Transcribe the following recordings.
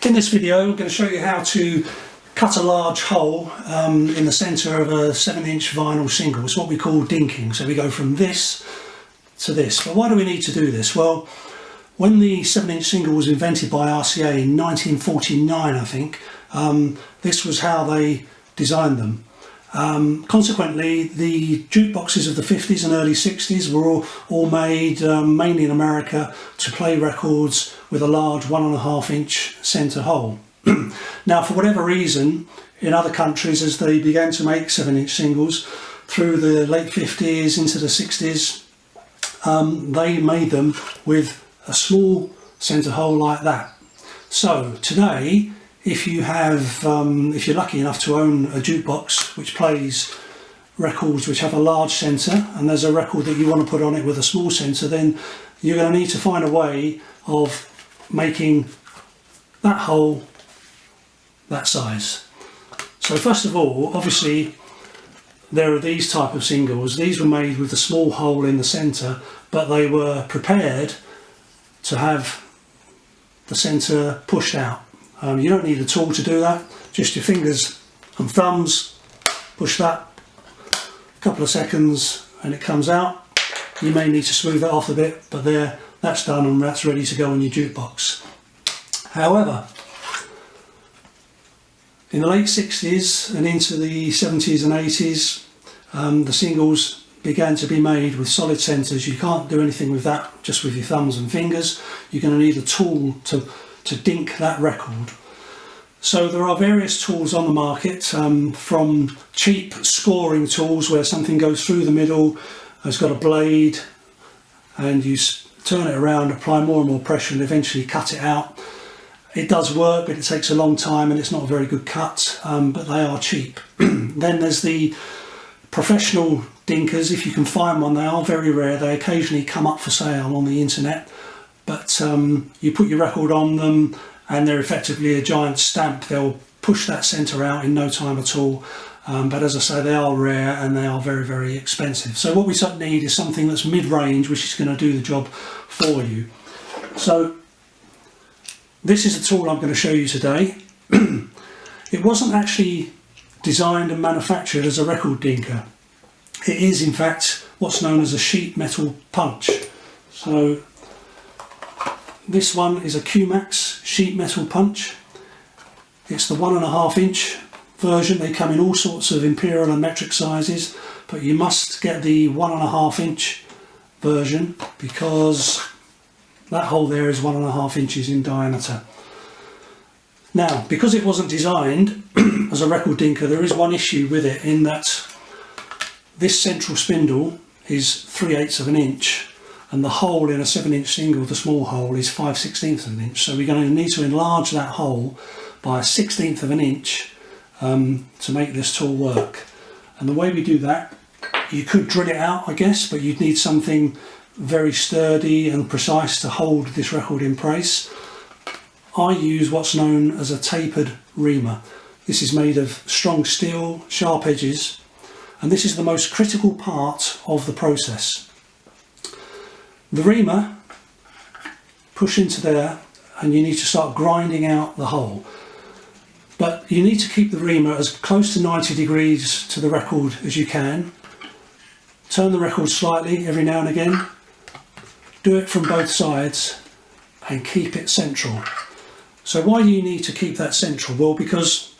In this video I'm going to show you how to cut a large hole in the centre of a 7-inch vinyl single. It's what we call dinking. So we go from this to this. But why do we need to do this? Well, when the 7-inch single was invented by RCA in 1949, I think, this was how they designed them. Consequently, the jukeboxes of the 50s and early 60s were all made mainly in America to play records with a large 1.5-inch centre hole. Now, for whatever reason, in other countries, as they began to make 7-inch singles through the late 50s into the 60s, they made them with a small centre hole like that. So today, if you have, if you're lucky enough to own a jukebox which plays records which have a large centre, and there's a record that you want to put on it with a small centre, then you're going to need to find a way of making that hole that size. So first of all, obviously there are these type of singles. These were made with a small hole in the centre, but they were prepared to have the centre pushed out. You don't need a tool to do that, just your fingers and thumbs, push that, a couple of seconds and it comes out. You may need to smooth it off a bit, but there, that's done and that's ready to go on your jukebox. However, in the late 60s and into the 70s and 80s, the singles began to be made with solid centres. You can't do anything with that just with your thumbs and fingers. You're going to need a tool to dink that record. So there are various tools on the market, from cheap scoring tools where something goes through the middle, it's got a blade, and you turn it around, apply more and more pressure and eventually cut it out. It does work, but it takes a long time and it's not a very good cut, but they are cheap. Then there's the professional dinkers. If you can find one, they are very rare. They occasionally come up for sale on the internet, but you put your record on them and they're effectively a giant stamp. They'll push that centre out in no time at all, but as I say, they are rare and they are very, very expensive. So what we need is something that's mid-range, which is going to do the job for you. So this is the tool I'm going to show you today. It wasn't actually designed and manufactured as a record dinker. It is in fact what's known as a sheet metal punch. So this one is a Qmax sheet metal punch. It's the 1.5-inch version. They come in all sorts of imperial and metric sizes, but you must get the 1.5-inch version because that hole there is 1.5 inches in diameter. Now, because it wasn't designed as a record dinker, there is one issue with it in that this central spindle is 3/8 of an inch and the hole in a 7-inch single, the small hole, is 5/16 of an inch. So we're going to need to enlarge that hole by 1/16 of an inch to make this tool work. And the way we do that, you could drill it out, I guess, but you'd need something very sturdy and precise to hold this record in place. I use what's known as a tapered reamer. This is made of strong steel, sharp edges, and this is the most critical part of the process. The reamer, push into there and you need to start grinding out the hole. But you need to keep the reamer as close to 90 degrees to the record as you can. Turn the record slightly every now and again. Do it from both sides and keep it central. So why do you need to keep that central? Well, because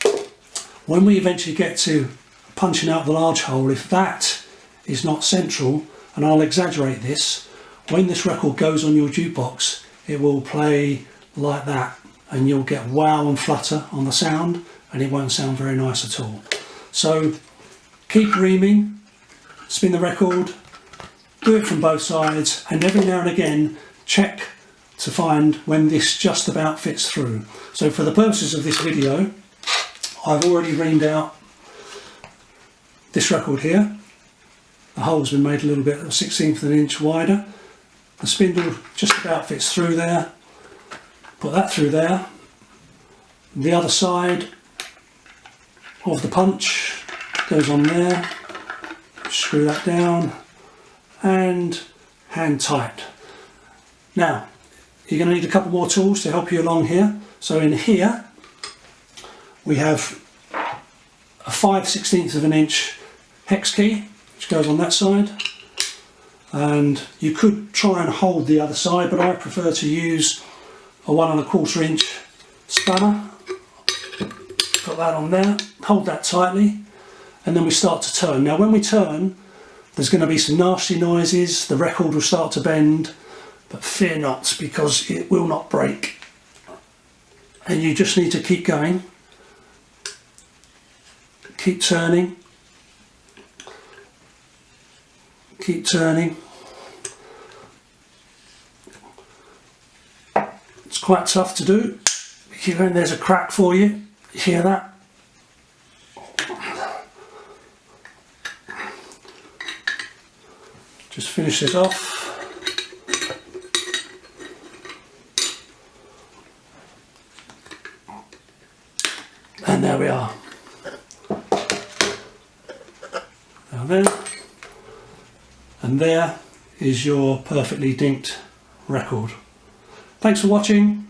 when we eventually get to punching out the large hole, if that is not central, and I'll exaggerate this, when this record goes on your jukebox, it will play like that and you'll get wow and flutter on the sound and it won't sound very nice at all. So keep reaming, spin the record, do it from both sides, and every now and again check to find when this just about fits through. So for the purposes of this video, I've already reamed out this record here. The hole's been made a little bit, 1/16 of an inch wider. The spindle just about fits through there. Put that through there. The other side of the punch goes on there. Screw that down and hand tight. Now, you're going to need a couple more tools to help you along here. So in here we have a 5/16 of an inch hex key which goes on that side, and you could try and hold the other side, but I prefer to use a 1 1/4 inch spanner. Got that on there, hold that tightly, and then we start to turn. Now when we turn, there's going to be some nasty noises, the record will start to bend, but fear not, because it will not break. And you just need to keep going, keep turning, keep turning. It's quite tough to do. And there's a crack for you. You hear that? Just finish this off. And there we are. Now then, and there is your perfectly dinked record. Thanks for watching.